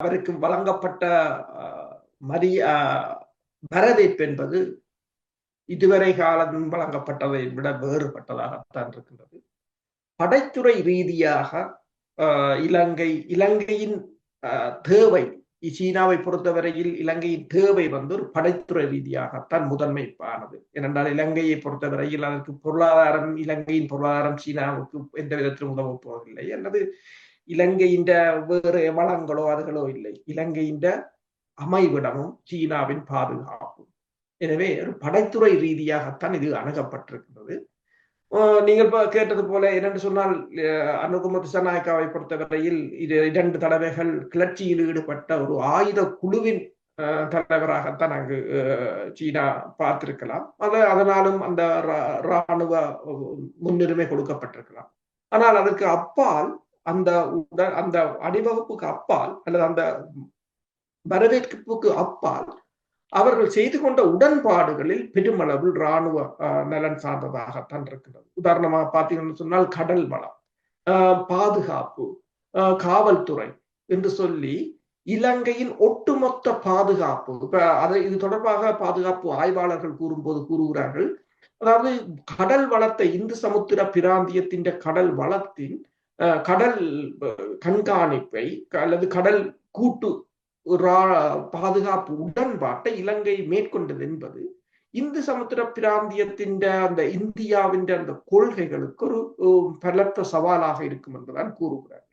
அவருக்கு வழங்கப்பட்ட மரிய வரவேற்பு என்பது இதுவரை காலம் வழங்கப்பட்டதை விட வேறுபட்டதாகத்தான் இருக்கின்றது. படைத்துறை ரீதியாக இலங்கையின் தேவை, சீனாவை பொறுத்தவரையில் இலங்கையின் தேவை ஒரு படைத்துறை ரீதியாகத்தான் முதன்மைப்பானது. ஏனென்றால் இலங்கையை பொறுத்தவரையில் அதற்கு பொருளாதாரம், இலங்கையின் பொருளாதாரம் சீனாவுக்கு எந்த விதத்திலும் உதவப் போவதில்லை அல்லது இலங்கையின் வேறு வளங்களோ அதுகளோ இல்லை. இலங்கையின் அமைவிடமும் சீனாவின் பாதுகாப்பும். எனவே ஒரு படைத்துறை ரீதியாகத்தான் இது அணுகப்பட்டிருக்கிறது. நீங்கள் கேட்டது போல என்னென்று சொன்னால், அனுகும திசாநாயக்காவை பொறுத்தவரையில் இது 2 தடவைகள் கிளர்ச்சியில் ஈடுபட்ட ஒரு ஆயுத குழுவின் தலைவராகத்தான் அங்கு சீனா பார்த்திருக்கலாம். அதனாலும் அந்த இராணுவ முன்னுரிமை கொடுக்கப்பட்டிருக்கலாம். ஆனால் அதற்கு அப்பால் அந்த அணிவகுப்புக்கு அப்பால் அல்லது அந்த வரவேற்புக்கு அப்பால் அவர்கள் செய்து கொண்ட உடன்பாடுகளில் பெருமளவில் இராணுவ நலன் சார்ந்ததாகத்தான் இருக்கிறது. உதாரணமாக பார்த்தீங்கன்னு சொன்னால் கடல் வளம், பாதுகாப்பு, காவல்துறை என்று சொல்லி இலங்கையின் ஒட்டுமொத்த பாதுகாப்பு. இது தொடர்பாக பாதுகாப்பு ஆய்வாளர்கள் கூறுகிறார்கள். அதாவது கடல் வளத்தை, இந்து சமுத்திர பிராந்தியத்தின் கடல் வளத்தின் கடல் கண்காணிப்பை அல்லது கடல் கூட்டு பாதுகாப்பு உடன்பாட்டை இலங்கை மேற்கொண்டது என்பது இந்து சமுத்திர பிராந்தியத்தின் அந்த இந்தியாவின் அந்த கொள்கைகளுக்கு ஒரு பலத்த சவாலாக இருக்கும் என்றுதான் கூறுகிறார்.